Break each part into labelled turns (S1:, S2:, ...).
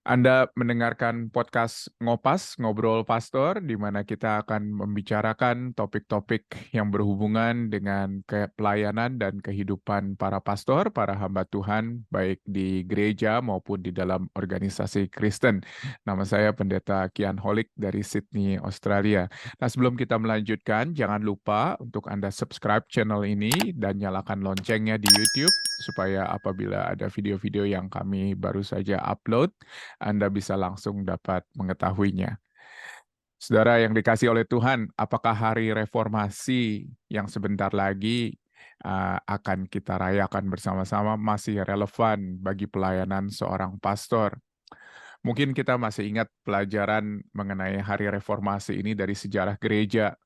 S1: Anda mendengarkan podcast Ngopas, Ngobrol Pastor, di mana kita akan membicarakan topik-topik yang berhubungan dengan pelayanan dan kehidupan para pastor, para hamba Tuhan, baik di gereja maupun di dalam organisasi Kristen. Nama saya Pendeta Kian Holik dari Sydney, Australia. Nah, sebelum kita melanjutkan, jangan lupa untuk Anda subscribe channel ini dan nyalakan loncengnya di YouTube, supaya apabila ada video-video yang kami baru saja upload, Anda bisa langsung dapat mengetahuinya. Saudara yang dikasih oleh Tuhan, apakah hari reformasi yang sebentar lagi akan kita rayakan bersama-sama masih relevan bagi pelayanan seorang pastor? Mungkin kita masih ingat pelajaran mengenai hari reformasi ini dari sejarah gereja,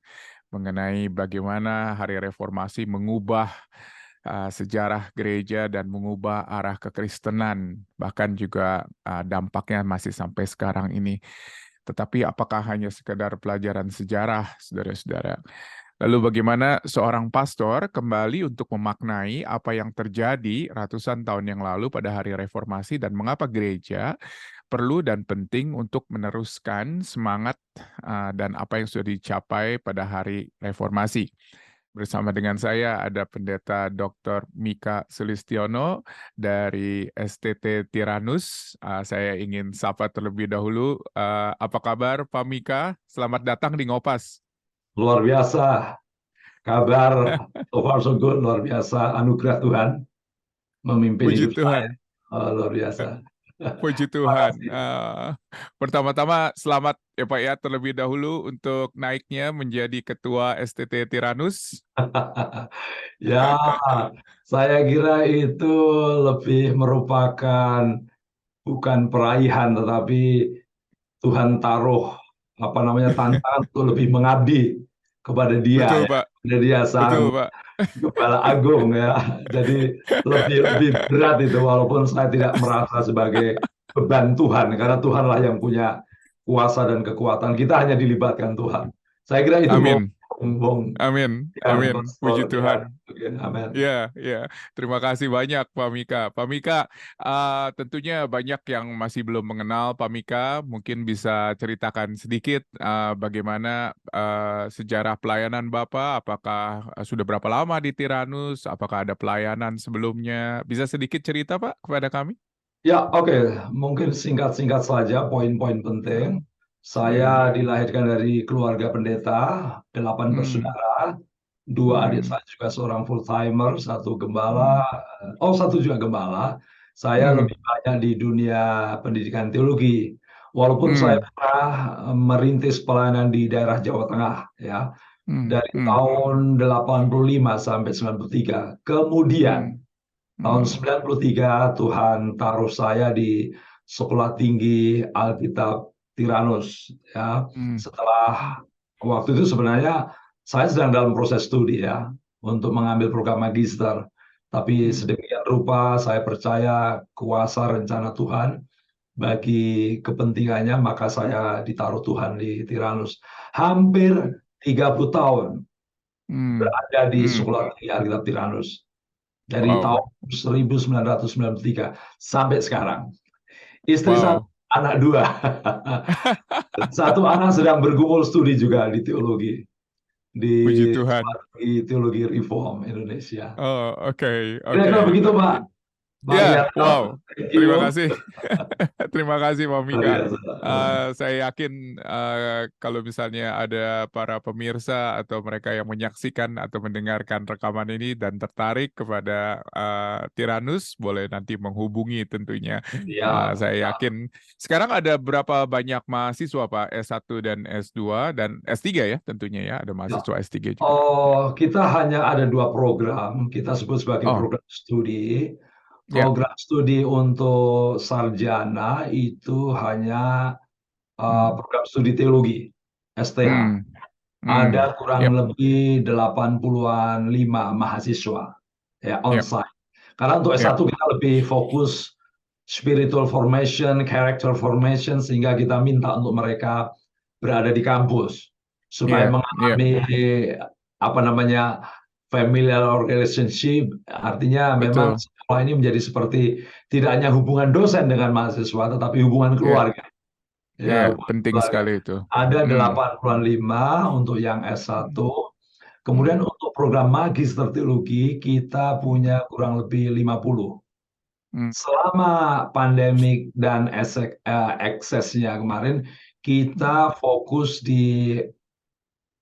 S1: mengenai bagaimana hari reformasi mengubah sejarah gereja dan mengubah arah kekristenan, bahkan juga dampaknya masih sampai sekarang ini. Tetapi apakah hanya sekedar pelajaran sejarah, saudara-saudara? Lalu bagaimana seorang pastor kembali untuk memaknai apa yang terjadi ratusan tahun yang lalu pada hari reformasi dan mengapa gereja perlu dan penting untuk meneruskan semangat dan apa yang sudah dicapai pada hari reformasi. Bersama dengan saya ada Pendeta Dr. Mika Sulistiono dari STT Tiranus. Saya ingin sapa terlebih dahulu. Apa kabar Pak Mika? Selamat datang di Ngopas.
S2: Luar biasa, kabar so far so good, luar biasa, anugerah Tuhan memimpin
S1: Puji
S2: hidup saya.
S1: Tuhan.
S2: Luar biasa.
S1: Puji
S2: Terima
S1: Tuhan.
S2: kasih.
S1: Pertama-tama selamat ya Pak ya terlebih dahulu untuk naiknya menjadi Ketua STT Tiranus.
S2: Ya, saya kira itu lebih merupakan bukan peraihan, tetapi Tuhan taruh tantangan untuk lebih mengabdi kepada Dia
S1: Betul
S2: ya.
S1: Pak,
S2: Kepada Dia
S1: betul
S2: sang
S1: Pak.
S2: Kepala Agung ya. Jadi lebih berat itu, walaupun saya tidak merasa sebagai beban Tuhan, karena Tuhanlah yang punya kuasa dan kekuatan. Kita hanya dilibatkan Tuhan. Saya kira itu
S1: Amin,
S2: Bung
S1: amin,
S2: yang
S1: amin. Puji
S2: ya.
S1: Tuhan.
S2: Amin.
S1: Ya, ya. Terima kasih banyak Pak Mika. Pak Mika, tentunya banyak yang masih belum mengenal Pak Mika. Mungkin bisa ceritakan sedikit bagaimana sejarah pelayanan Bapak. Apakah sudah berapa lama di Tiranus? Apakah ada pelayanan sebelumnya? Bisa sedikit cerita Pak kepada kami?
S2: Ya, oke. Mungkin singkat-singkat saja poin-poin penting.
S1: Hmm,
S2: Saya dilahirkan dari keluarga pendeta, 8
S1: hmm,
S2: bersaudara. Dua adik
S1: hmm,
S2: saya juga seorang full timer, satu gembala,
S1: hmm,
S2: satu juga gembala. Saya
S1: hmm,
S2: lebih banyak di dunia pendidikan teologi. Walaupun saya
S1: hmm,
S2: pernah merintis pelayanan di daerah Jawa Tengah, ya,
S1: hmm,
S2: dari
S1: hmm,
S2: tahun 85 sampai 93. Kemudian
S1: hmm,
S2: tahun
S1: hmm,
S2: 93 Tuhan taruh saya di Sekolah Tinggi Alkitab Tiranus, ya.
S1: hmm,
S2: Setelah waktu itu sebenarnya saya sedang dalam proses studi ya untuk mengambil program magister. Tapi
S1: hmm,
S2: sedemikian rupa saya percaya kuasa rencana Tuhan bagi kepentingannya, maka saya ditaruh Tuhan di Tiranus. Hampir 30 tahun
S1: hmm,
S2: berada di
S1: hmm.
S2: Sekolah Tinggi Alkitab Tiranus dari
S1: Wow,
S2: tahun 1993 sampai sekarang. Istri satu,
S1: wow.
S2: anak dua. Satu anak sedang bergumul studi juga di teologi,
S1: Puji
S2: di
S1: Tuhan.
S2: teologi Reform Indonesia.
S1: Oh, oke, oke.
S2: Kira-kira begitu, Pak. Pak
S1: Ya,
S2: Rianto,
S1: wow.
S2: thank
S1: Terima
S2: you.
S1: kasih. Terima kasih, Pak
S2: Luar
S1: Mika.
S2: biasa.
S1: Saya yakin kalau misalnya ada para pemirsa atau mereka yang menyaksikan atau mendengarkan rekaman ini dan tertarik kepada Tiranus, boleh nanti menghubungi tentunya.
S2: Ya,
S1: Saya yakin. Sekarang ada berapa banyak mahasiswa, Pak? S1 dan S2 dan S3 ya tentunya ya. Ada
S2: ya.
S1: mahasiswa S3 juga. Ya.
S2: Oh, kita hanya ada dua program, kita sebut sebagai
S1: Oh,
S2: program studi.
S1: ya.
S2: Program studi untuk sarjana itu hanya
S1: Hmm.
S2: program studi teologi, STH.
S1: Hmm. Hmm.
S2: Ada kurang
S1: Yep.
S2: lebih 85 mahasiswa ya
S1: Yep.
S2: onsite. Karena untuk
S1: Yep.
S2: S1 kita lebih fokus spiritual formation, character formation, sehingga kita minta untuk mereka berada di kampus supaya
S1: Iya, iya.
S2: mengalami apa namanya familial relationship, artinya memang
S1: betul.
S2: sekolah ini menjadi seperti tidak hanya hubungan dosen dengan mahasiswa, tetapi hubungan
S1: Ya,
S2: keluarga. Ya,
S1: ya,
S2: hubungan
S1: penting
S2: keluarga.
S1: sekali itu.
S2: Ada
S1: Hmm,
S2: 85 untuk yang
S1: hmm,
S2: S1. Kemudian
S1: hmm,
S2: untuk program magister teologi kita
S1: hmm,
S2: punya kurang lebih 50.
S1: hmm,
S2: Selama pandemik dan eksesnya kemarin,
S1: hmm.
S2: kita fokus di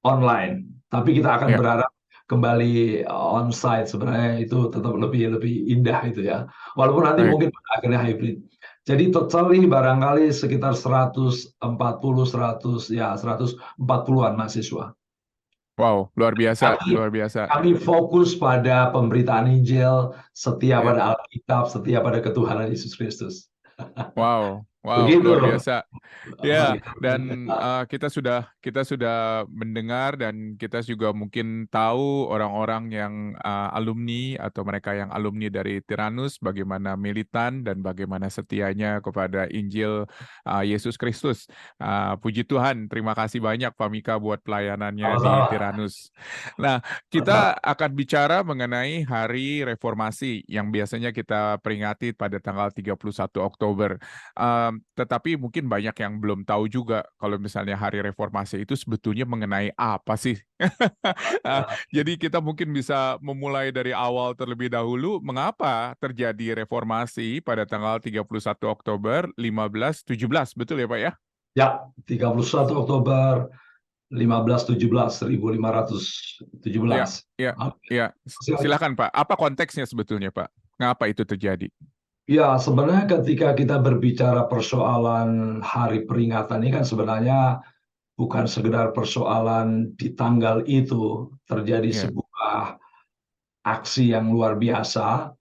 S2: online. Tapi kita akan
S1: Ya,
S2: berharap kembali onsite. Sebenarnya itu tetap lebih lebih indah itu ya. Walaupun nanti
S1: baik.
S2: mungkin akhirnya hybrid. Jadi totally barangkali sekitar 140, 100 ya 140-an mahasiswa.
S1: Wow, luar biasa,
S2: Kami
S1: luar biasa.
S2: kami fokus pada pemberitaan Injil, setia
S1: Ya,
S2: pada Alkitab, setia pada ketuhanan Yesus Kristus.
S1: wow, wow,
S2: Begitu.
S1: luar biasa. Ya,
S2: Bagi
S1: dan kita sudah mendengar dan kita juga mungkin tahu orang-orang yang alumni atau mereka yang alumni dari Tyrannus bagaimana militan dan bagaimana setianya kepada Injil Yesus Kristus. Puji Tuhan, terima kasih banyak Pak Mika buat pelayanannya di
S2: sama-sama.
S1: Tyrannus. Nah, kita akan bicara mengenai Hari Reformasi yang biasanya kita peringati pada tanggal 31 Oktober. Tetapi mungkin banyak yang belum tahu juga kalau misalnya Hari Reformasi itu sebetulnya mengenai apa sih? Jadi kita mungkin bisa memulai dari awal terlebih dahulu. Mengapa terjadi reformasi pada tanggal 31 Oktober 1517, betul ya Pak ya?
S2: Ya, 31 Oktober 1517, 1517.
S1: Ya, ya,
S2: Oke.
S1: ya. Silakan Pak. Apa konteksnya sebetulnya Pak? Mengapa itu terjadi?
S2: Ya, sebenarnya ketika kita berbicara persoalan hari peringatan ini kan sebenarnya bukan sekedar persoalan di tanggal itu terjadi
S1: Ya.
S2: sebuah aksi yang luar biasa.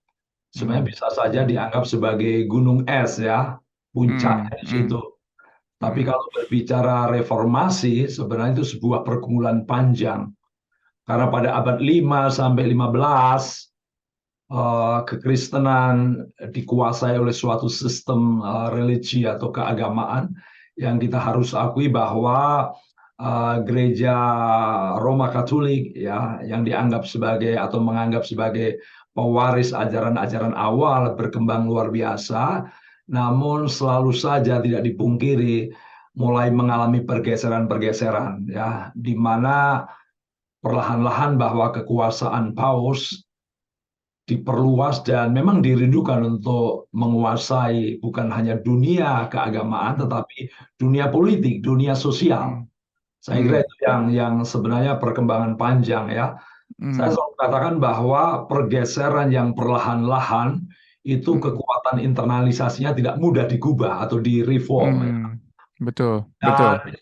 S2: Sebenarnya
S1: Hmm,
S2: bisa saja dianggap sebagai gunung es ya,
S1: hmm,
S2: puncaknya di
S1: hmm,
S2: situ. Tapi
S1: hmm,
S2: kalau berbicara reformasi, sebenarnya itu sebuah pergumulan panjang. Karena pada abad 5 sampai 15, kekristenan dikuasai oleh suatu sistem religi atau keagamaan yang kita harus akui bahwa gereja Roma Katolik ya yang dianggap sebagai atau menganggap sebagai pewaris ajaran-ajaran awal berkembang luar biasa, namun selalu saja tidak dipungkiri mulai mengalami pergeseran-pergeseran ya di mana perlahan-lahan bahwa kekuasaan Paus diperluas dan memang dirindukan untuk menguasai bukan hanya dunia keagamaan
S1: hmm,
S2: tetapi dunia politik, dunia sosial.
S1: hmm,
S2: Saya kira
S1: hmm,
S2: itu yang sebenarnya perkembangan panjang ya. Saya
S1: hmm,
S2: selalu katakan bahwa pergeseran yang perlahan-lahan itu
S1: hmm.
S2: kekuatan internalisasinya tidak mudah digubah atau direform.
S1: Hmm, betul, betul.
S2: Dan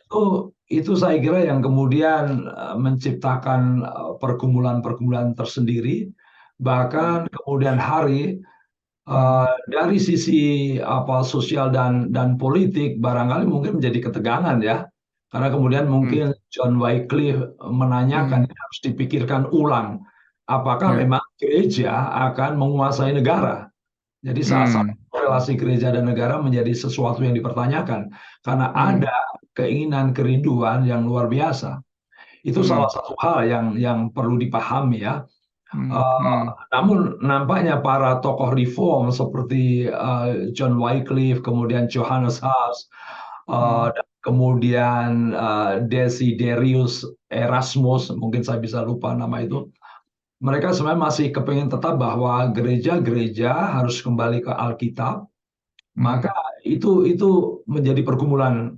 S2: itu saya kira yang kemudian menciptakan pergumulan-pergumulan tersendiri.
S1: Hmm,
S2: Bahkan kemudian hari
S1: hmm,
S2: dari sisi apa sosial dan politik barangkali mungkin menjadi ketegangan ya. Karena kemudian
S1: hmm,
S2: mungkin John Wycliffe menanyakan
S1: hmm,
S2: ini harus dipikirkan ulang. Apakah
S1: ya,
S2: memang gereja akan menguasai negara? Jadi saat
S1: hmm,
S2: relasi gereja dan negara menjadi sesuatu yang dipertanyakan karena
S1: hmm,
S2: ada keinginan kerinduan yang luar biasa. Itu salah
S1: hmm,
S2: satu hal yang perlu dipahami ya.
S1: hmm,
S2: Eh,
S1: hmm,
S2: namun nampaknya para tokoh reform seperti John Wycliffe, kemudian Johannes Huss,
S1: hmm,
S2: dan kemudian Desiderius Erasmus, mungkin saya bisa lupa nama itu. Mereka sebenarnya masih kepingin tetap bahwa gereja-gereja harus kembali ke Alkitab, maka
S1: hmm,
S2: itu menjadi pergumulan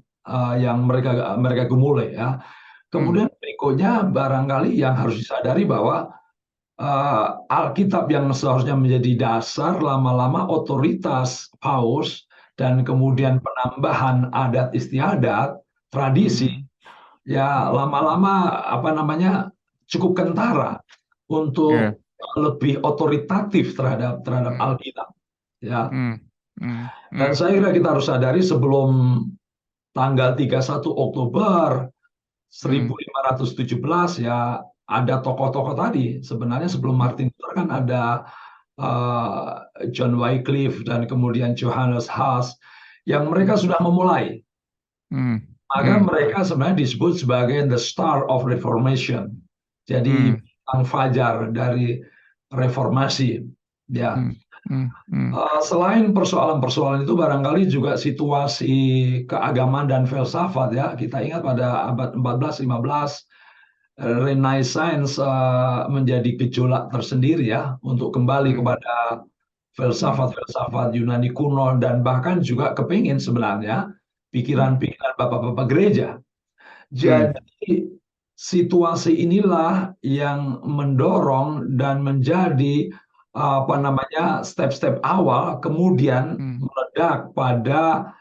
S2: yang mereka mereka gumulai ya.
S1: hmm,
S2: Kemudian berikutnya barangkali yang harus disadari bahwa Alkitab yang seharusnya menjadi dasar lama-lama otoritas Paus dan kemudian penambahan adat istiadat, tradisi
S1: hmm,
S2: ya
S1: hmm,
S2: lama-lama apa namanya cukup kentara
S1: ya,
S2: untuk lebih otoritatif terhadap
S1: hmm,
S2: Alkitab ya.
S1: hmm, hmm,
S2: Dan
S1: hmm,
S2: saya kira kita harus sadari sebelum tanggal 31 Oktober
S1: hmm,
S2: 1517 ya ada tokoh-tokoh tadi. Sebenarnya sebelum Martin Luther kan ada John Wycliffe dan kemudian Johannes Huss yang mereka
S1: hmm,
S2: sudah memulai.
S1: hmm,
S2: Maka
S1: hmm,
S2: mereka sebenarnya disebut sebagai the Star of Reformation. Jadi
S1: hmm,
S2: tentang fajar dari reformasi. Ya, selain persoalan-persoalan itu barangkali juga situasi keagamaan dan filsafat ya. Kita ingat pada abad 14-15 Renaissance menjadi gejolak tersendiri ya untuk kembali kepada filsafat-filsafat Yunani kuno dan bahkan juga kepingin sebenarnya pikiran-pikiran bapak-bapak gereja. Jadi situasi inilah yang mendorong dan menjadi step-step awal kemudian meledak pada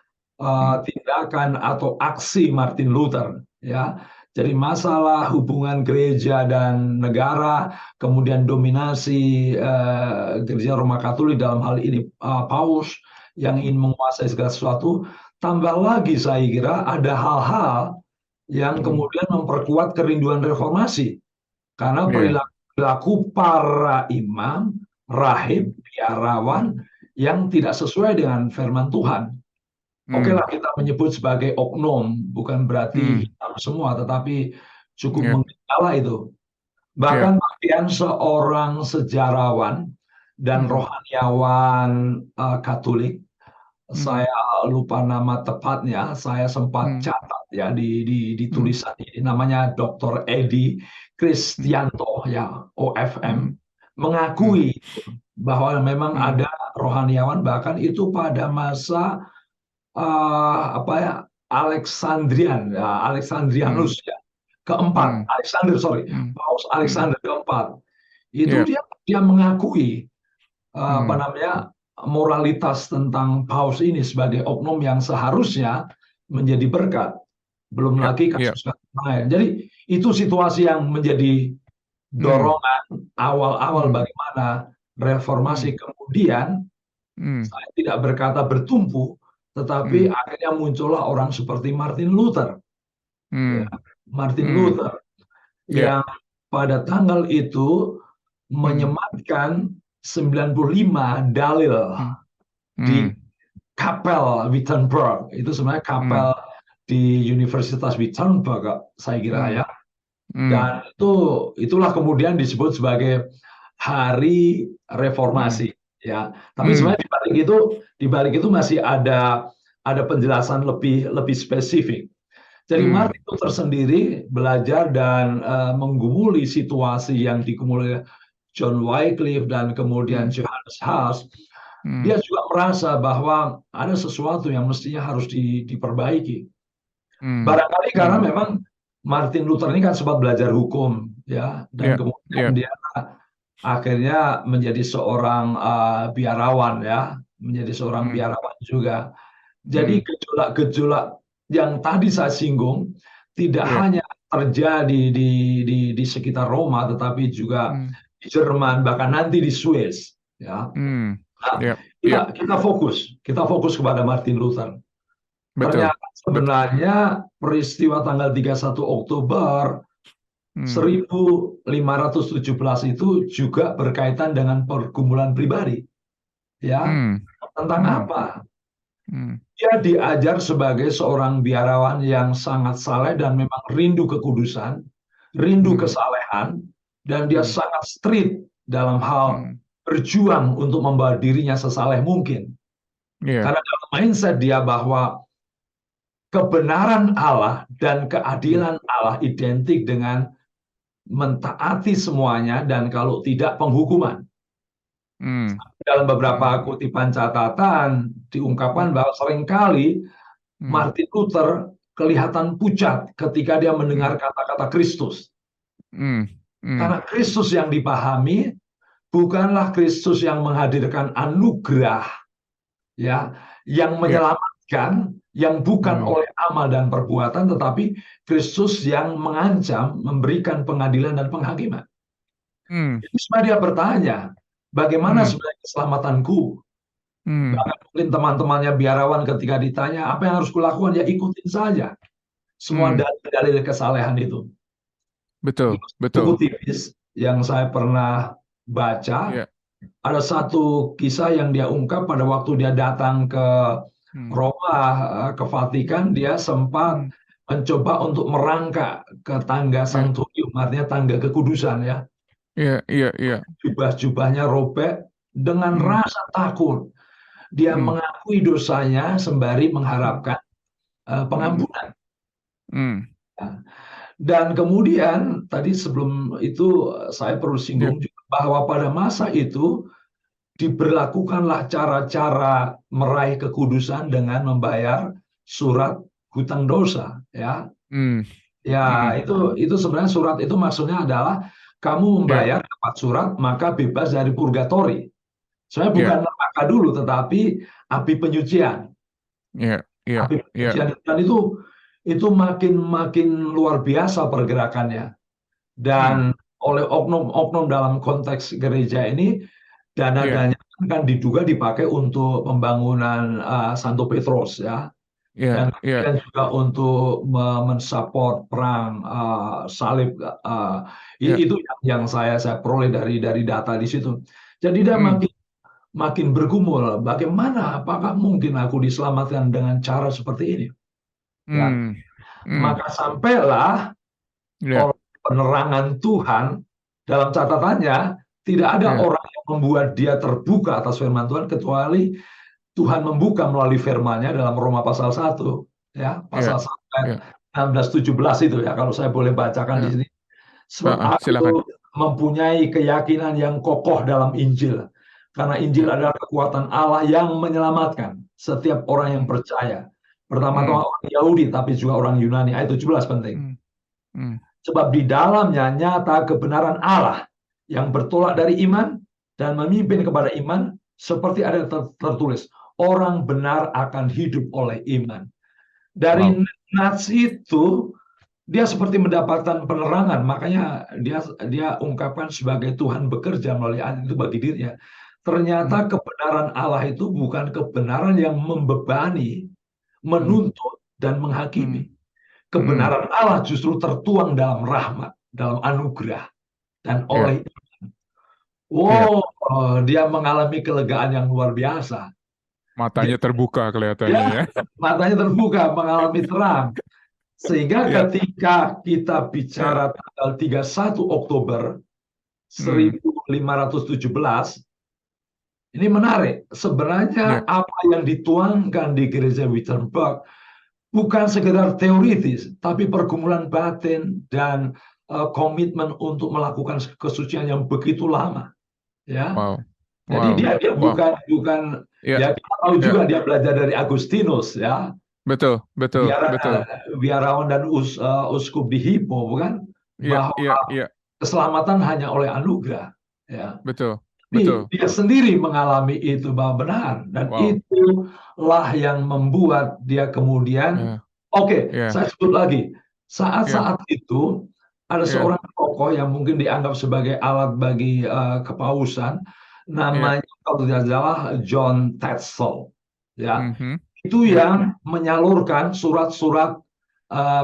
S2: tindakan atau aksi Martin Luther ya. Jadi masalah hubungan gereja dan negara, kemudian dominasi gereja Roma Katolik dalam hal ini Paus yang ingin menguasai segala sesuatu, tambah lagi saya kira ada hal-hal yang kemudian memperkuat kerinduan reformasi. Karena perilaku para imam, rahib, biarawan yang tidak sesuai dengan firman Tuhan. Oke lah kita menyebut sebagai oknum, bukan berarti hitam semua, tetapi cukup mengejala itu. Bahkan bagian seorang sejarawan dan rohaniawan Katolik, saya lupa nama tepatnya, saya sempat catat ya di tulisan ini, namanya Dr. Edi Kristianto ya, OFM, mengakui bahwa memang ada rohaniawan bahkan itu pada masa Alexandrianus ya, keempat, Paus Alexander keempat, itu dia mengakui moralitas tentang Paus ini sebagai oknum yang seharusnya menjadi berkat, belum lagi kasus-kasus lain. Jadi itu situasi yang menjadi dorongan awal-awal bagaimana reformasi kemudian saya tidak berkata bertumpu, tetapi akhirnya muncullah orang seperti Martin Luther. Ya, Martin Luther yang pada tanggal itu menyematkan 95 dalil di Kapel Wittenberg. Itu sebenarnya kapel di Universitas Wittenberg, saya kira ya. Dan itulah kemudian disebut sebagai Hari Reformasi. Ya, tapi sebenarnya di balik itu masih ada penjelasan lebih spesifik. Jadi Martin Luther sendiri belajar dan menggumuli situasi yang digumuli John Wycliffe dan kemudian Johannes Huss. Dia juga merasa bahwa ada sesuatu yang mestinya harus diperbaiki. Barangkali karena memang Martin Luther ini kan sempat belajar hukum ya, dan kemudian dia akhirnya menjadi seorang biarawan ya, menjadi seorang biarawan juga. Jadi gejolak-gejolak yang tadi saya singgung tidak hanya terjadi di sekitar Roma, tetapi juga di Jerman, bahkan nanti di Swiss. Ya, kita fokus kepada Martin Luther. Ternyata sebenarnya peristiwa tanggal 31 Oktober 1517 itu juga berkaitan dengan pergumulan pribadi. Ya, tentang apa? Dia diajar sebagai seorang biarawan yang sangat saleh dan memang rindu kekudusan, rindu kesalehan, dan dia sangat strict dalam hal berjuang untuk membawa dirinya sesaleh mungkin. Karena dalam mindset dia bahwa kebenaran Allah dan keadilan Allah identik dengan mentaati semuanya dan kalau tidak penghukuman. Dalam beberapa kutipan catatan diungkapkan bahwa seringkali Martin Luther kelihatan pucat ketika dia mendengar kata-kata Kristus. Karena Kristus yang dipahami bukanlah Kristus yang menghadirkan anugerah ya, yang menyelamatkan, yang bukan oleh amal dan perbuatan, tetapi Kristus yang mengancam, memberikan pengadilan dan penghakiman. Jadi sebenarnya dia bertanya, bagaimana sebenarnya keselamatanku? Bahkan mungkin teman-temannya biarawan ketika ditanya, apa yang harus kulakukan? Ya ikutin saja semua dalil kesalehan itu.
S1: Betul.
S2: Buku tipis yang saya pernah baca, ada satu kisah yang dia ungkap pada waktu dia datang ke Roma, ke Vatikan, dia sempat mencoba untuk merangkak ke tangga Sanctorium, artinya tangga kekudusan ya.
S1: Iya, iya, iya.
S2: Jubah-jubahnya robek dengan
S1: Hmm,
S2: rasa takut. Dia
S1: hmm,
S2: mengakui dosanya sembari
S1: hmm,
S2: mengharapkan
S1: hmm,
S2: pengampunan.
S1: hmm.
S2: Nah, dan kemudian tadi sebelum itu saya perlu
S1: Iya,
S2: singgung juga bahwa pada masa itu diberlakukanlah cara-cara meraih kekudusan dengan membayar surat hutang dosa, ya.
S1: hmm,
S2: Ya,
S1: hmm.
S2: itu sebenarnya surat itu maksudnya adalah kamu
S1: Iya,
S2: membayar tepat surat maka bebas dari purgatori. Sebenarnya bukan
S1: iya,
S2: neraka dulu tetapi api penyucian.
S1: iya, iya,
S2: Api
S1: iya,
S2: penyucian dan itu makin makin luar biasa pergerakannya.
S1: hmm,
S2: Dan oleh oknum-oknum dalam konteks gereja ini
S1: iya,
S2: dana-dana kan diduga dipakai untuk pembangunan Santo Petrus, ya,
S1: iya,
S2: dan
S1: iya,
S2: kemudian juga untuk mensupport perang salib.
S1: iya,
S2: Itu yang saya peroleh dari data di situ. Jadi dia
S1: hmm,
S2: makin makin bergumul, bagaimana, apakah mungkin aku diselamatkan dengan cara seperti ini, ya.
S1: hmm, hmm.
S2: Maka sampailah
S1: Iya,
S2: oleh penerangan Tuhan dalam catatannya, tidak ada
S1: iya,
S2: orang yang membuat dia terbuka atas firman Tuhan kecuali Tuhan membuka melalui firman-Nya dalam Roma pasal 1, ya,
S1: iya,
S2: pasal 1 ayat
S1: iya,
S2: 16-17 itu, ya, kalau saya boleh bacakan di
S1: iya.
S2: sini. Sebab
S1: Silakan.
S2: aku mempunyai keyakinan yang kokoh dalam Injil, karena Injil
S1: Iya,
S2: adalah kekuatan Allah yang menyelamatkan setiap orang yang
S1: hmm,
S2: percaya.
S1: hmm,
S2: Pertama-tama orang Yahudi, tapi juga orang Yunani. Ayat 17 penting.
S1: hmm, hmm,
S2: Sebab di dalamnya nyata kebenaran Allah yang bertolak dari iman dan memimpin kepada iman, seperti ada tertulis, orang benar akan hidup oleh iman. Dari
S1: wow.
S2: nats itu dia seperti mendapatkan penerangan, makanya dia dia ungkapkan sebagai Tuhan bekerja melalui ayat itu bagi dirinya.
S1: Hmm,
S2: Ternyata kebenaran Allah itu bukan kebenaran yang membebani,
S1: hmm,
S2: menuntut dan
S1: hmm,
S2: menghakimi.
S1: hmm.
S2: Kebenaran Allah justru tertuang dalam rahmat, dalam anugerah, dan
S1: Iya,
S2: oleh
S1: iya.
S2: wow, dia mengalami kelegaan yang luar biasa. Dia,
S1: Matanya terbuka kelihatannya
S2: ya,
S1: ya.
S2: matanya terbuka, mengalami terang. Sehingga
S1: Iya,
S2: ketika kita
S1: iya.
S2: bicara tanggal 31 Oktober
S1: Hmm,
S2: 1517, ini menarik.
S1: iya,
S2: Sebenarnya apa yang dituangkan di gereja Wittenberg bukan sekedar teoritis, tapi pergumulan batin dan komitmen untuk melakukan kesucian yang begitu lama, ya.
S1: wow,
S2: Jadi
S1: wow,
S2: dia
S1: wow.
S2: bukan bukan
S1: Iya,
S2: ya, kita tahu
S1: iya.
S2: juga dia belajar dari Agustinus, ya,
S1: Betul, betul, betul.
S2: biarawan dan uskup di Hippo, bukan,
S1: Iya,
S2: bahwa
S1: iya, iya.
S2: keselamatan hanya oleh anugerah, ya.
S1: Betul,
S2: Tapi
S1: betul.
S2: dia sendiri mengalami itu bahwa benar, dan
S1: Wow.
S2: itulah yang membuat dia kemudian,
S1: Iya,
S2: oke,
S1: iya,
S2: saya sebut lagi,
S1: iya,
S2: saat-saat itu ada
S1: iya,
S2: seorang tokoh yang mungkin dianggap sebagai alat bagi kepausan,
S1: iya.
S2: namanya kalau tidak salah John Tetzel, ya.
S1: Mhm,
S2: Itu
S1: iya,
S2: yang menyalurkan surat-surat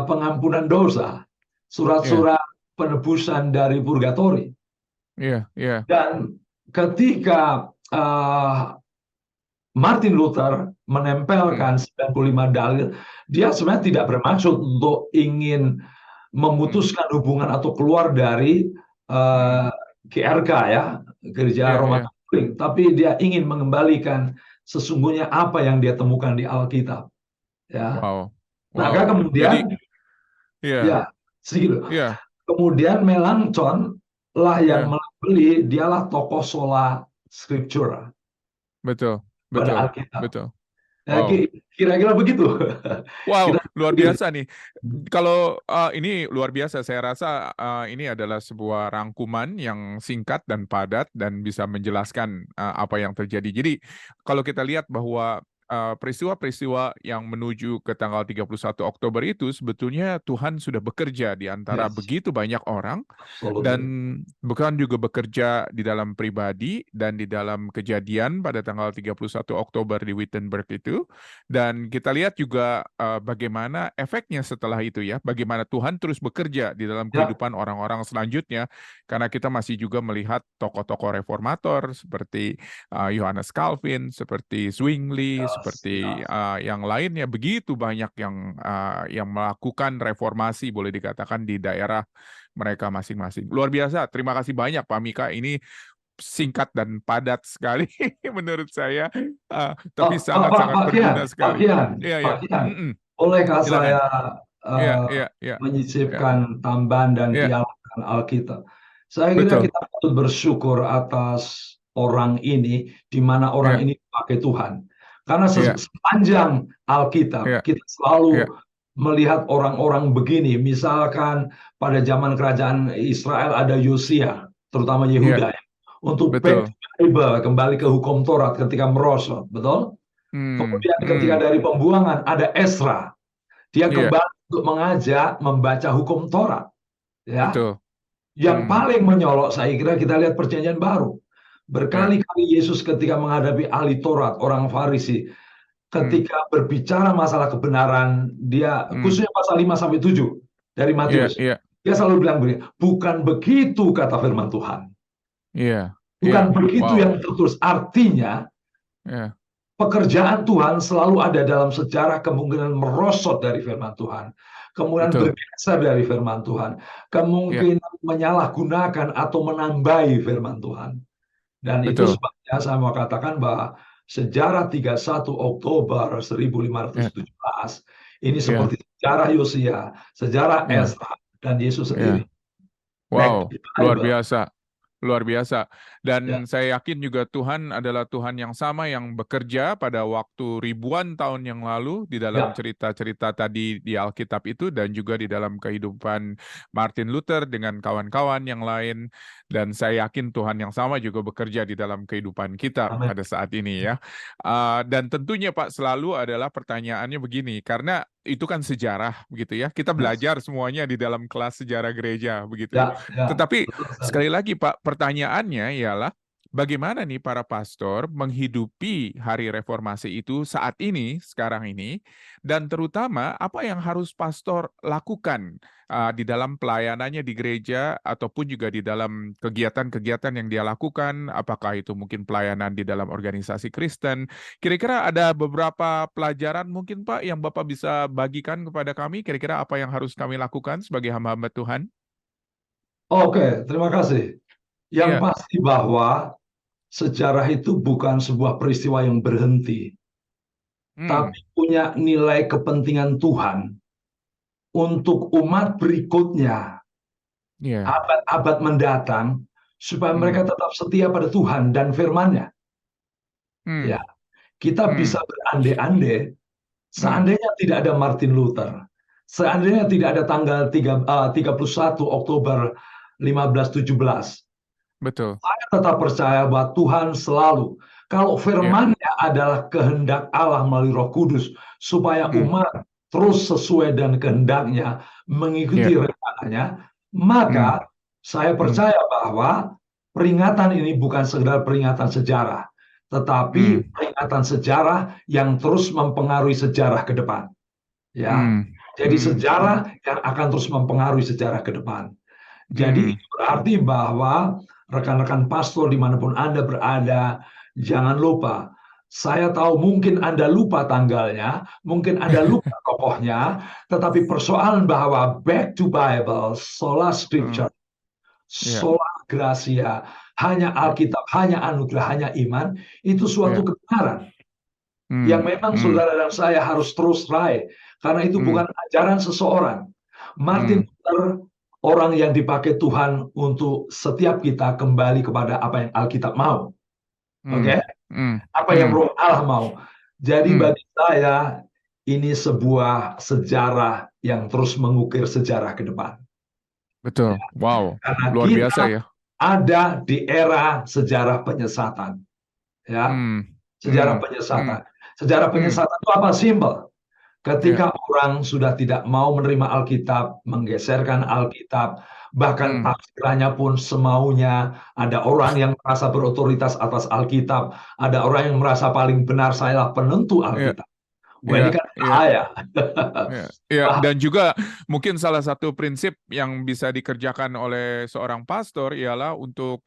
S2: pengampunan dosa,
S1: iya,
S2: surat-surat penebusan dari purgatori.
S1: iya, iya.
S2: Dan ketika Martin Luther
S1: Hmm,
S2: menempelkan 95 dalil, dia sebenarnya tidak bermaksud untuk ingin
S1: hmm,
S2: memutuskan hubungan atau keluar dari
S1: hmm.
S2: eh, GRK, ya, Gereja
S1: Iya,
S2: Roma
S1: iya.
S2: Katolik, tapi dia ingin mengembalikan sesungguhnya apa yang dia temukan di Alkitab, ya.
S1: Wow,
S2: Maka
S1: wow. Jadi,
S2: kemudian,
S1: iya,
S2: ya, sedikit.
S1: iya,
S2: Kemudian Melanchthon lah yang
S1: iya.
S2: membeli, dialah tokoh sola scriptura
S1: Betul,
S2: pada
S1: betul,
S2: Alkitab.
S1: betul.
S2: Ya,
S1: Wow.
S2: kira-kira begitu.
S1: Wow,
S2: Kira-kira
S1: luar
S2: begitu.
S1: biasa nih. Kalau ini luar biasa, saya rasa ini adalah sebuah rangkuman yang singkat dan padat dan bisa menjelaskan apa yang terjadi. Jadi kalau kita lihat bahwa peristiwa-peristiwa yang menuju ke tanggal 31 Oktober itu sebetulnya Tuhan sudah bekerja di antara
S2: Yes,
S1: begitu banyak orang dan
S2: absolutely.
S1: bukan juga bekerja di dalam pribadi dan di dalam kejadian pada tanggal 31 Oktober di Wittenberg itu. Dan kita lihat juga bagaimana efeknya setelah itu ya, bagaimana Tuhan terus bekerja di dalam
S2: Ya,
S1: kehidupan orang-orang selanjutnya, karena kita masih juga melihat tokoh-tokoh reformator seperti Johannes Calvin, seperti Zwingli,
S2: yes,
S1: seperti
S2: yes.
S1: yang lainnya, begitu banyak yang melakukan reformasi boleh dikatakan di daerah mereka masing-masing. Luar biasa. Terima kasih banyak Pak Mika. Ini singkat dan padat sekali menurut saya, tapi sangat-sangat
S2: Pak Kian,
S1: berguna sekali. Iya, ya.
S2: Pak Kian, bolehkah
S1: Silakan.
S2: saya
S1: Iya,
S2: eh,
S1: iya, iya, iya,
S2: menyisipkan tambahan dan
S1: iya,
S2: kiasan Alkitab? Saya kira
S1: betul.
S2: kita patut bersyukur atas orang ini, di mana orang
S1: Iya,
S2: ini dipakai Tuhan. Karena
S1: iya,
S2: sepanjang Alkitab,
S1: iya,
S2: kita
S1: iya,
S2: selalu melihat orang-orang begini. Misalkan pada zaman kerajaan Israel ada Yosia, terutama
S1: iya,
S2: Yehuda, untuk back
S1: betul.
S2: to Bible, kembali ke hukum Taurat ketika merosot, betul?
S1: Hmm,
S2: Kemudian ketika
S1: hmm,
S2: dari pembuangan ada Ezra, dia
S1: iya,
S2: kembali untuk mengajak membaca hukum Taurat, ya.
S1: betul.
S2: Yang
S1: Hmm,
S2: paling menyolok saya kira kita lihat Perjanjian Baru.
S1: iya,
S2: Berkali-kali Yesus ketika menghadapi ahli Taurat, orang Farisi,
S1: hmm,
S2: ketika berbicara masalah kebenaran, dia
S1: hmm,
S2: khususnya pasal 5 sampai 7 dari
S1: iya,
S2: Matius.
S1: iya,
S2: Dia selalu bilang begini, bukan begitu kata firman Tuhan.
S1: iya, iya.
S2: Bukan begitu
S1: Wow,
S2: yang tertulis. Artinya,
S1: iya,
S2: pekerjaan Tuhan selalu ada dalam sejarah kemungkinan merosot dari firman Tuhan. Kemudian
S1: betul.
S2: bergeser dari firman Tuhan.
S1: Iya,
S2: Kemungkinan menyalahgunakan atau menambahi firman Tuhan. Dan itu
S1: betul.
S2: sebabnya saya mau katakan bahwa sejarah 31 Oktober
S1: Iya,
S2: 1517 ini
S1: iya,
S2: seperti sejarah Yosia, sejarah
S1: iya,
S2: Ezra, dan Yesus
S1: iya.
S2: sendiri. Back to
S1: Wow,
S2: the
S1: luar
S2: Bible.
S1: biasa. Luar biasa.
S2: Ya,
S1: Dan saya yakin juga Tuhan adalah Tuhan yang sama yang bekerja pada waktu ribuan tahun yang lalu di dalam
S2: ya,
S1: cerita-cerita tadi di Alkitab itu dan juga di dalam kehidupan Martin Luther dengan kawan-kawan yang lain. Dan saya yakin Tuhan yang sama juga bekerja di dalam kehidupan kita
S2: amin.
S1: pada saat ini ya. Dan tentunya Pak selalu adalah pertanyaannya begini, karena itu kan sejarah begitu ya. Kita
S2: Yes.
S1: belajar semuanya di dalam kelas sejarah gereja begitu.
S2: Ya, ya,
S1: Tetapi
S2: betul sekali.
S1: sekali lagi Pak, pertanyaannya ialah bagaimana nih para pastor menghidupi hari reformasi itu saat ini, sekarang ini, dan terutama apa yang harus pastor lakukan di dalam pelayanannya di gereja ataupun juga di dalam kegiatan-kegiatan yang dia lakukan, apakah itu mungkin pelayanan di dalam organisasi Kristen. Kira-kira ada beberapa pelajaran mungkin Pak yang Bapak bisa bagikan kepada kami, kira-kira apa yang harus kami lakukan sebagai hamba-hamba Tuhan?
S2: Oke, terima kasih. Yang
S1: Iya.
S2: pasti bahwa sejarah itu bukan sebuah peristiwa yang berhenti,
S1: Hmm.
S2: tapi punya nilai kepentingan Tuhan untuk umat berikutnya,
S1: Iya.
S2: abad-abad mendatang, supaya
S1: Hmm.
S2: mereka tetap setia pada Tuhan dan firman-Nya. Ya,
S1: Hmm.
S2: kita
S1: Hmm.
S2: bisa berandai-andai,
S1: Hmm.
S2: seandainya tidak ada Martin Luther, seandainya tidak ada tanggal 31 Oktober 1517,
S1: Betul.
S2: saya tetap percaya bahwa Tuhan selalu, kalau
S1: Iya.
S2: firman-Nya adalah kehendak Allah melalui Roh Kudus, supaya
S1: Hmm.
S2: umat terus sesuai dan kehendaknya, mengikuti
S1: Iya.
S2: rencananya,
S1: Hmm.
S2: maka saya
S1: Hmm.
S2: percaya bahwa peringatan ini bukan sekedar peringatan sejarah, tetapi
S1: Hmm.
S2: peringatan sejarah yang terus mempengaruhi sejarah ke depan. Ya,
S1: Hmm.
S2: jadi
S1: Hmm.
S2: sejarah yang akan terus mempengaruhi sejarah ke depan. Jadi
S1: Hmm.
S2: itu berarti bahwa rekan-rekan pastor dimanapun Anda berada, jangan lupa. Saya tahu mungkin Anda lupa tanggalnya, mungkin Anda lupa tokohnya, tetapi persoalan bahwa back to Bible, sola
S1: Hmm.
S2: scripture,
S1: Iya.
S2: sola gracia, hanya
S1: Iya.
S2: Alkitab, hanya anugerah, hanya iman, itu suatu
S1: Iya.
S2: kebenaran
S1: Hmm.
S2: yang memang
S1: Hmm.
S2: saudara dan saya harus terus raih, karena itu
S1: Hmm.
S2: bukan ajaran seseorang. Martin
S1: Hmm.
S2: Luther, orang yang dipakai Tuhan untuk setiap kita kembali kepada apa yang Alkitab mau.
S1: Hmm.
S2: Oke?
S1: Hmm.
S2: Apa yang
S1: Hmm.
S2: Roh Allah mau. Jadi
S1: Hmm.
S2: bagi saya ini sebuah sejarah yang terus mengukir sejarah ke depan.
S1: Betul.
S2: Ya.
S1: Wow.
S2: Karena
S1: Luar
S2: kita
S1: biasa ya.
S2: ada di era sejarah penyesatan. Ya,
S1: Hmm.
S2: sejarah
S1: Hmm. Hmm.
S2: penyesatan. Sejarah
S1: Hmm.
S2: penyesatan itu apa? Simpel.
S1: Iya.
S2: Ketika orang sudah tidak mau menerima Alkitab, menggeserkan Alkitab, bahkan
S1: Hmm.
S2: tafsirannya pun semaunya, ada orang yang merasa berotoritas atas Alkitab, ada orang yang merasa paling benar, sayalah penentu
S1: Iya.
S2: Alkitab. Gua ini
S1: Iya,
S2: kan
S1: iya.
S2: saya.
S1: Ya, ya, dan juga mungkin salah satu prinsip yang bisa dikerjakan oleh seorang pastor ialah untuk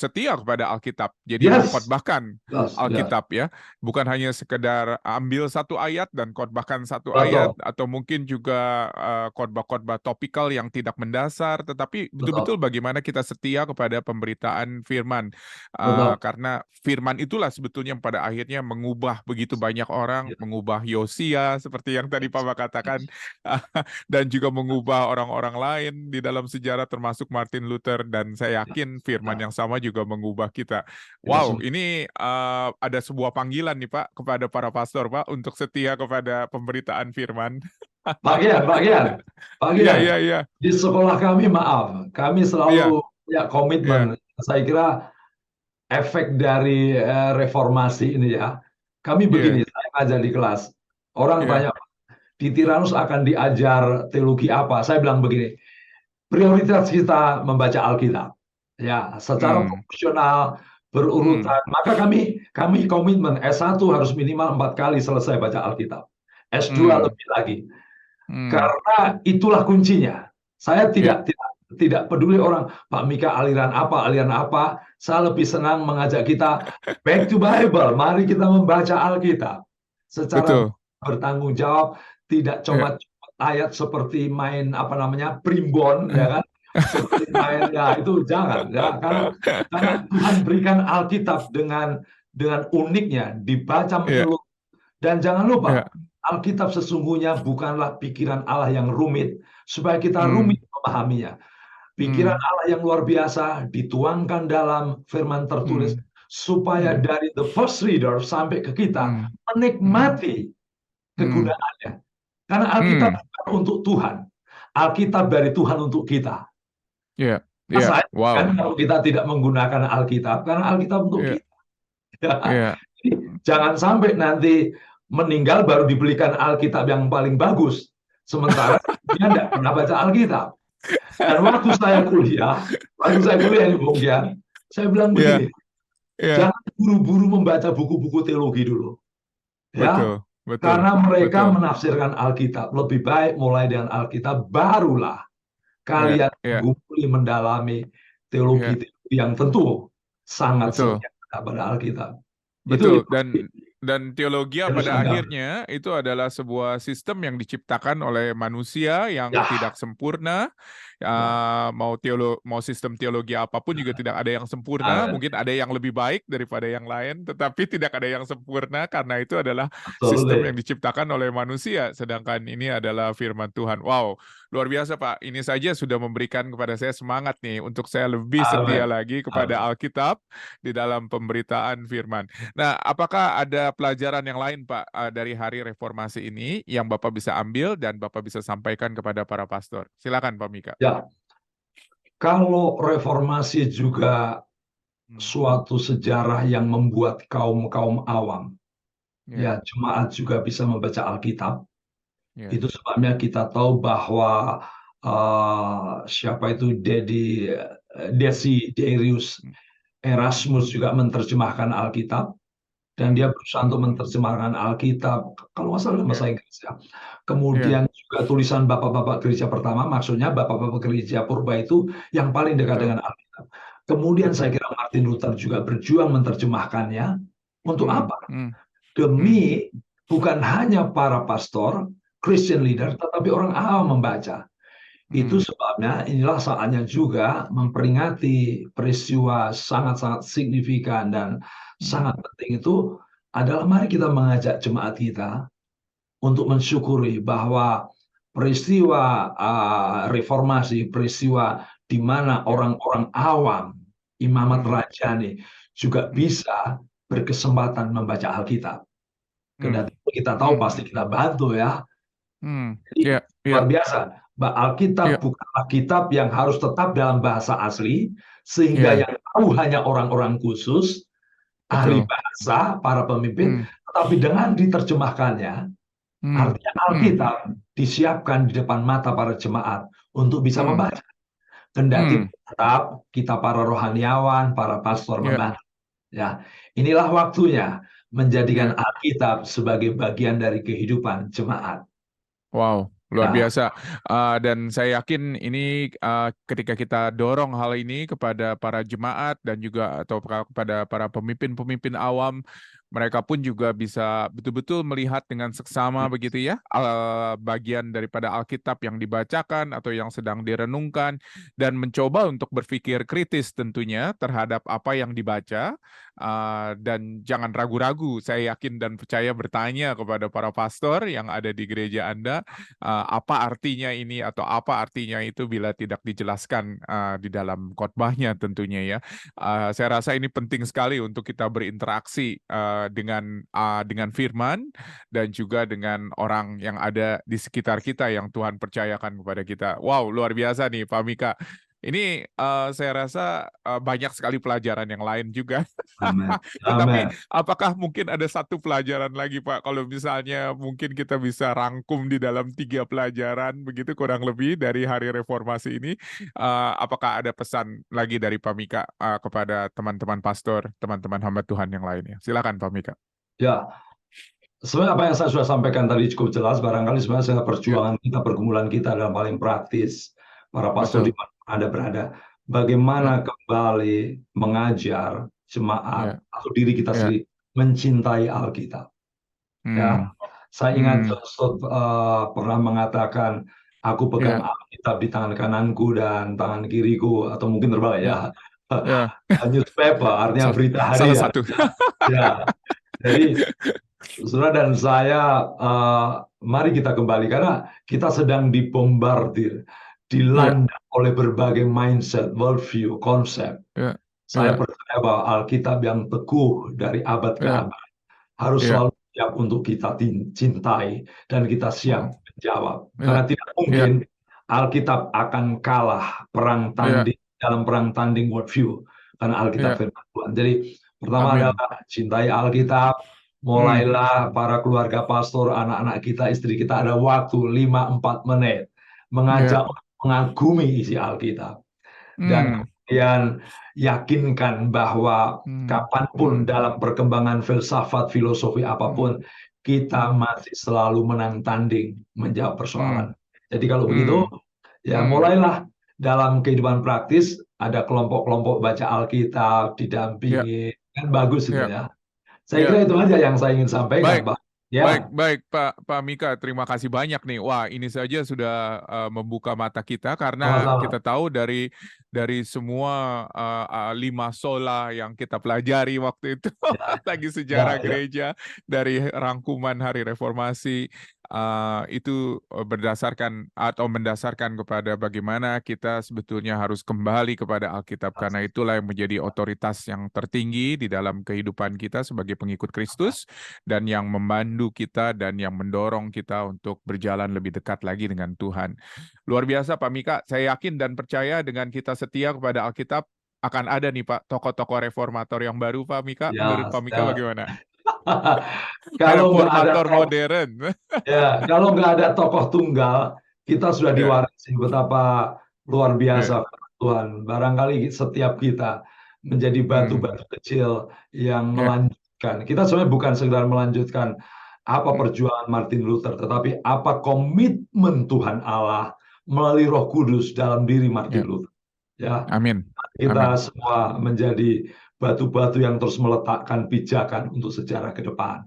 S1: setia kepada Alkitab. Jadi
S2: Yes,
S1: mengkhotbahkan
S2: yes, yes,
S1: Alkitab ya, bukan hanya sekedar ambil satu ayat dan khotbahkan satu ayat,
S2: betul,
S1: atau mungkin juga khotbah-khotbah topikal yang tidak mendasar, tetapi
S2: betul,
S1: betul-betul bagaimana kita setia kepada pemberitaan firman.
S2: betul.
S1: Karena firman itulah sebetulnya yang pada akhirnya mengubah begitu banyak orang,
S2: Yes,
S1: mengubah Yosia seperti yang tadi
S2: yes,
S1: Papa katakan,
S2: yes.
S1: dan juga mengubah orang-orang lain di dalam sejarah termasuk Martin Luther, dan saya
S2: Ya,
S1: yakin firman
S2: ya,
S1: yang sama juga mengubah kita.
S2: kita
S1: Wow,
S2: semua.
S1: ini ada sebuah panggilan nih Pak kepada para pastor Pak untuk setia kepada pemberitaan firman.
S2: Bagian, bagian,
S1: Iya,
S2: bagian.
S1: iya, iya,
S2: Di sekolah kami, maaf, kami
S1: iya,
S2: selalu punya
S1: iya,
S2: komitmen. Saya kira efek dari reformasi ini ya. Kami
S1: iya,
S2: begini, saya ngajar di kelas. Orang
S1: iya,
S2: tanya, di Tiranus akan diajar teologi apa? Saya bilang begini, prioritas kita membaca Alkitab. Ya, secara
S1: hmm,
S2: proporsional,
S1: hmm,
S2: berurutan. Maka kami komitmen S1 harus minimal 4 kali selesai baca Alkitab. S2
S1: hmm,
S2: lebih lagi.
S1: hmm,
S2: Karena itulah kuncinya. Saya
S1: iya,
S2: tidak peduli orang, Pak Mika aliran apa. Saya lebih senang mengajak kita back to Bible. Mari kita membaca Alkitab secara
S1: betul,
S2: bertanggung jawab, tidak
S1: iya,
S2: cuma ayat seperti main apa namanya primbon, ya kan? Seperti main ya itu jangan ya karena Tuhan berikan Alkitab dengan uniknya dibaca
S1: iya,
S2: menyeluruh. Dan jangan
S1: iya,
S2: lupa, Alkitab sesungguhnya bukanlah pikiran Allah yang rumit, supaya kita
S1: hmm,
S2: rumit memahaminya. Pikiran
S1: hmm,
S2: Allah yang luar biasa dituangkan dalam firman tertulis,
S1: hmm,
S2: supaya
S1: hmm,
S2: dari the first reader sampai ke kita
S1: hmm, hmm,
S2: menikmati
S1: hmm,
S2: kegunaannya. Karena Alkitab
S1: hmm,
S2: bukan untuk Tuhan, Alkitab dari Tuhan untuk kita.
S1: iya,
S2: Nah,
S1: iya,
S2: saya
S1: wow,
S2: kan kalau kita tidak menggunakan Alkitab, karena Alkitab untuk
S1: iya,
S2: kita. Ya.
S1: iya,
S2: Jadi, jangan sampai nanti meninggal baru dibelikan Alkitab yang paling bagus. Sementara dia tidak pernah baca Alkitab. Dan waktu saya kuliah di Bung Gian, saya bilang
S1: iya,
S2: begini,
S1: iya,
S2: jangan buru-buru membaca buku-buku teologi dulu. Ya,
S1: betul, betul,
S2: karena mereka
S1: betul,
S2: menafsirkan Alkitab. Lebih baik mulai dengan Alkitab, barulah
S1: iya,
S2: kalian
S1: iya,
S2: menggumuli, mendalami
S1: iya,
S2: teologi-teologi yang tentu sangat
S1: betul.
S2: setia pada Alkitab. Itu
S1: Betul, dan teologi
S2: harus
S1: pada
S2: Anda.
S1: akhirnya itu adalah sebuah sistem yang diciptakan oleh manusia yang
S2: Ya,
S1: tidak sempurna.
S2: ya,
S1: Mau sistem teologi apapun juga tidak ada yang sempurna.
S2: ada.
S1: Mungkin ada yang lebih baik daripada yang lain, tetapi tidak ada yang sempurna karena itu adalah sistem yang
S2: Absolutely.
S1: diciptakan oleh manusia. Sedangkan ini adalah firman Tuhan. Wow, luar biasa Pak. Ini saja sudah memberikan kepada saya semangat nih untuk saya lebih setia
S2: Amin.
S1: lagi kepada
S2: Amin.
S1: Alkitab di dalam pemberitaan firman. Nah, apakah ada pelajaran yang lain, Pak, dari hari reformasi ini yang Bapak bisa ambil dan Bapak bisa sampaikan kepada para pastor? Silakan, Pak Mika.
S2: Ya, kalau reformasi juga
S1: Hmm,
S2: suatu sejarah yang membuat kaum-kaum awam,
S1: ya,
S2: ya jemaat juga bisa membaca Alkitab.
S1: ya,
S2: Itu sebabnya kita tahu bahwa siapa itu Desi Darius
S1: hmm, hmm,
S2: Erasmus juga menerjemahkan Alkitab. Dan
S1: hmm,
S2: dia berusaha untuk menerjemahkan Alkitab, kalau nggak salah dalam
S1: ya,
S2: bahasa Inggris ya.
S1: ya,
S2: Kemudian juga tulisan Bapak-Bapak Gereja pertama, maksudnya Bapak-Bapak Gereja Purba itu yang paling dekat
S1: betul,
S2: dengan Alkitab. Kemudian saya
S1: betul.
S2: kira Martin Luther juga berjuang menerjemahkannya. Untuk
S1: Hmm,
S2: apa?
S1: hmm, hmm,
S2: Demi bukan hanya para pastor, Christian
S1: hmm,
S2: leader, tetapi orang awam membaca. Itu
S1: hmm,
S2: sebabnya inilah saatnya juga memperingati peristiwa sangat-sangat signifikan dan sangat
S1: hmm,
S2: penting itu adalah mari kita mengajak jemaat kita untuk mensyukuri bahwa peristiwa reformasi, peristiwa di mana
S1: ya,
S2: orang-orang awam, imamat
S1: hmm,
S2: rajani juga
S1: hmm,
S2: bisa berkesempatan membaca Alkitab.
S1: hmm,
S2: Kendati kita tahu
S1: hmm,
S2: pasti kita bantu ya.
S1: hmm,
S2: Jadi
S1: ya,
S2: luar
S1: ya,
S2: biasa. Alkitab
S1: ya,
S2: bukanlah kitab yang harus tetap dalam bahasa asli, sehingga
S1: ya,
S2: yang tahu hanya orang-orang khusus, ahli
S1: betul.
S2: bahasa, para pemimpin,
S1: Hmm,
S2: tetapi dengan diterjemahkannya,
S1: hmm,
S2: artinya
S1: hmm,
S2: Alkitab disiapkan di depan mata para jemaat untuk bisa
S1: hmm,
S2: membaca. Kendati
S1: hmm,
S2: tetap kita para rohaniawan, para pastor
S1: ya,
S2: membantu. Ya, inilah waktunya. menjadikan
S1: Ya.
S2: Alkitab sebagai bagian dari kehidupan jemaat.
S1: Wow, luar
S2: Ya,
S1: biasa. Dan saya yakin ini ketika kita dorong hal ini kepada para jemaat dan juga atau kepada para pemimpin-pemimpin awam, mereka pun juga bisa betul-betul melihat dengan seksama begitu ya, bagian daripada Alkitab yang dibacakan atau yang sedang direnungkan dan mencoba untuk berpikir kritis tentunya terhadap apa yang dibaca. Dan jangan ragu-ragu, saya yakin dan percaya bertanya kepada para pastor yang ada di gereja Anda, apa artinya ini atau apa artinya itu bila tidak dijelaskan di dalam khotbahnya tentunya ya. Saya rasa ini penting sekali untuk kita berinteraksi dengan firman dan juga dengan orang yang ada di sekitar kita yang Tuhan percayakan kepada kita. Wow, luar biasa nih Pak Mika. Ini saya rasa banyak sekali pelajaran yang lain juga.
S2: amin.
S1: Tetapi
S2: Amin.
S1: apakah mungkin ada satu pelajaran lagi Pak? Kalau misalnya mungkin kita bisa rangkum di dalam 3 pelajaran begitu kurang lebih dari Hari Reformasi ini, apakah ada pesan lagi dari Pak Mika kepada teman-teman pastor, teman-teman hamba Tuhan yang lainnya? Silakan Pak Mika.
S2: Ya, sebenarnya apa yang saya sudah sampaikan tadi cukup jelas. Barangkali sebenarnya
S1: Ya,
S2: perjuangan kita, pergumulan kita dalam paling praktis, para pastor di
S1: betul.
S2: mana Anda berada,
S1: Ya,
S2: bagaimana kembali mengajar jemaat
S1: ya,
S2: atau diri kita
S1: ya.
S2: sendiri mencintai Alkitab. Ya,
S1: Hmm,
S2: saya ingat
S1: hmm,
S2: John Stott pernah mengatakan, aku pegang
S1: ya,
S2: Alkitab di tangan kananku dan tangan kiriku, atau mungkin terbalik
S1: ya,
S2: ya.
S1: ya.
S2: Newspaper artinya
S1: Salah,
S2: berita
S1: salah
S2: harian.
S1: satu.
S2: Ya, jadi saudara dan saya, mari kita kembali karena kita sedang dibombardir,
S1: Ya,
S2: dilanda oleh berbagai mindset, worldview, konsep.
S1: ya,
S2: Saya
S1: ya,
S2: percaya bahwa Alkitab yang teguh dari abad ke
S1: ya,
S2: abad harus
S1: ya.
S2: selalu siap untuk kita cintai dan kita siap
S1: Oh,
S2: menjawab. Karena
S1: ya,
S2: tidak
S1: ya,
S2: mungkin Alkitab akan kalah perang
S1: ya,
S2: tanding dalam perang tanding worldview karena Alkitab
S1: ya.
S2: firman Tuhan. Jadi pertama
S1: Amin.
S2: adalah cintai Alkitab.
S1: Hmm,
S2: Mulailah para keluarga pastor, anak-anak kita, istri kita ada waktu 5-4 menit
S1: ya,
S2: mengajak mengagumi isi Alkitab. Dan
S1: hmm,
S2: kemudian yakinkan bahwa
S1: hmm,
S2: kapanpun
S1: hmm,
S2: dalam perkembangan filsafat, filosofi
S1: hmm,
S2: apapun, kita
S1: hmm,
S2: masih selalu menang tanding menjawab
S1: hmm,
S2: persoalan. Jadi kalau begitu,
S1: hmm,
S2: ya
S1: hmm.
S2: mulailah dalam kehidupan praktis, ada kelompok-kelompok baca Alkitab,
S1: Ya,
S2: didampingi, kan bagus itu
S1: ya,
S2: ya. Saya
S1: ya.
S2: kira itu aja yang saya ingin sampaikan,
S1: Baik,
S2: Pak.
S1: baik,
S2: Ya,
S1: baik, Pak Mika. Terima kasih banyak nih. Wah, ini saja sudah membuka mata kita karena kita
S2: sama-sama.
S1: tahu dari semua 5 sola yang kita pelajari waktu itu,
S2: Ya,
S1: lagi
S2: ya,
S1: sejarah
S2: ya.
S1: gereja dari rangkuman Hari Reformasi, itu berdasarkan atau mendasarkan kepada bagaimana kita sebetulnya harus kembali kepada Alkitab karena itulah yang menjadi otoritas yang tertinggi di dalam kehidupan kita sebagai pengikut Kristus dan yang memandu kita dan yang mendorong kita untuk berjalan lebih dekat lagi dengan Tuhan. Luar biasa Pak Mika, saya yakin dan percaya dengan kita setia kepada Alkitab akan ada nih Pak tokoh-tokoh reformator yang baru Pak Mika. Menurut
S2: Ya,
S1: Pak Mika
S2: ya.
S1: bagaimana?
S2: Kalau nggak ada
S1: Reformator modern.
S2: Ya, kalau nggak ada tokoh tunggal, kita sudah
S1: Ya,
S2: diwarisi betapa luar
S1: ya.
S2: biasa Tuhan. Barangkali setiap kita menjadi
S1: Hmm,
S2: batu-batu kecil yang
S1: ya.
S2: melanjutkan. Kita sebenarnya bukan sekedar melanjutkan apa
S1: Hmm,
S2: perjuangan Martin Luther, tetapi apa komitmen Tuhan Allah melalui Roh Kudus dalam diri Martin
S1: ya.
S2: Luther. Ya,
S1: Amin.
S2: kita
S1: Amin.
S2: semua menjadi batu-batu yang terus meletakkan pijakan untuk sejarah ke depan.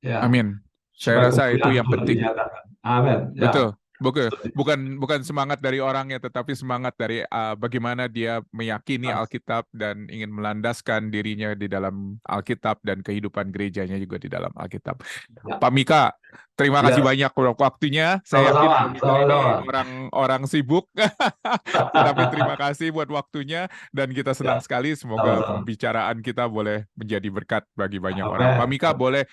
S2: Ya,
S1: Amin. Saya
S2: supaya
S1: rasa itu
S2: kemuliaan
S1: yang
S2: Tuhan
S1: penting.
S2: dinyatakan. Amin. Ya,
S1: Betul. Bukan
S2: seperti itu.
S1: bukan bukan semangat dari orangnya, tetapi semangat dari bagaimana dia meyakini
S2: Nah,
S1: Alkitab dan ingin melandaskan dirinya di dalam Alkitab dan kehidupan gerejanya juga di dalam Alkitab.
S2: ya,
S1: Pak Mika, terima kasih
S2: ya,
S1: banyak untuk waktunya. Saya yakin
S2: sama-sama,
S1: Pak Mika
S2: sama-sama.
S1: ini orang-orang sibuk, tetapi terima kasih buat waktunya dan kita
S2: Ya,
S1: senang sekali. Semoga
S2: sama-sama.
S1: pembicaraan kita boleh menjadi berkat bagi banyak orang. Pak
S2: Amin.
S1: Mika boleh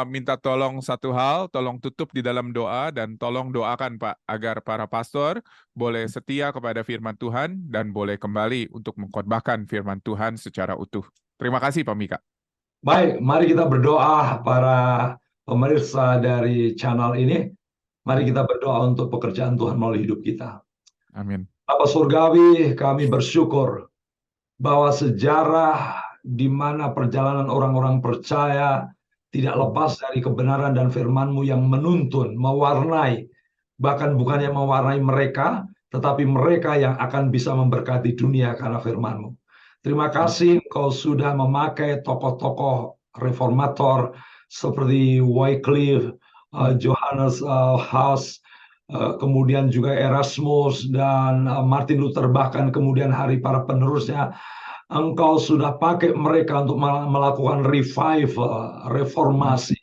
S1: minta tolong satu hal, tolong tutup di dalam doa dan tolong doakan Pak agar para pastor boleh setia kepada firman Tuhan dan boleh kembali untuk mengkhotbahkan firman Tuhan secara utuh. Terima kasih Pak Mika.
S2: Baik, mari kita berdoa para pemirsa dari channel ini. Mari
S1: Hmm,
S2: kita berdoa untuk pekerjaan Tuhan melalui hidup kita.
S1: amin.
S2: Bapa Surgawi, kami bersyukur bahwa sejarah di mana perjalanan orang-orang percaya tidak lepas dari kebenaran dan firman-Mu yang menuntun, mewarnai, bahkan bukannya mewarnai mereka, tetapi mereka yang akan bisa memberkati dunia karena firman-Mu. Terima kasih Engkau sudah memakai tokoh-tokoh reformator seperti Wycliffe, Johannes Huss, kemudian juga Erasmus dan Martin Luther, bahkan kemudian hari para penerusnya. Engkau sudah pakai mereka untuk melakukan revival, reformasi.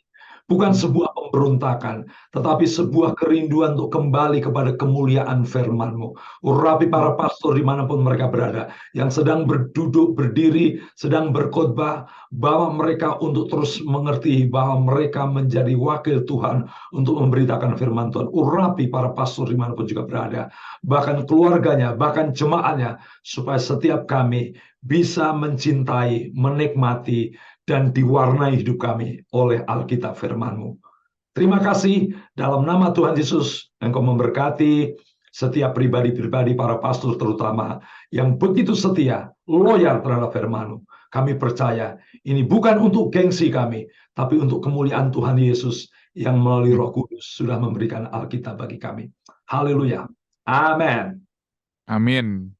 S2: Bukan sebuah pemberontakan, tetapi sebuah kerinduan untuk kembali kepada kemuliaan firman-Mu. Urapi para pastor dimanapun mereka berada, yang sedang berduduk, berdiri, sedang berkhotbah, bawa mereka untuk terus mengerti bahwa mereka menjadi wakil Tuhan untuk memberitakan firman Tuhan. Urapi para pastor dimanapun juga berada, bahkan keluarganya, bahkan jemaatnya, supaya setiap kami bisa mencintai, menikmati, dan diwarnai hidup kami oleh Alkitab firman-Mu. Terima kasih, dalam nama Tuhan Yesus, Engkau memberkati setiap pribadi-pribadi para pastor terutama yang begitu setia, loyal terhadap firman-Mu. Kami percaya ini bukan untuk gengsi kami, tapi untuk kemuliaan Tuhan Yesus yang melalui Roh Kudus sudah memberikan Alkitab bagi kami. Haleluya. Amin.
S1: Amin.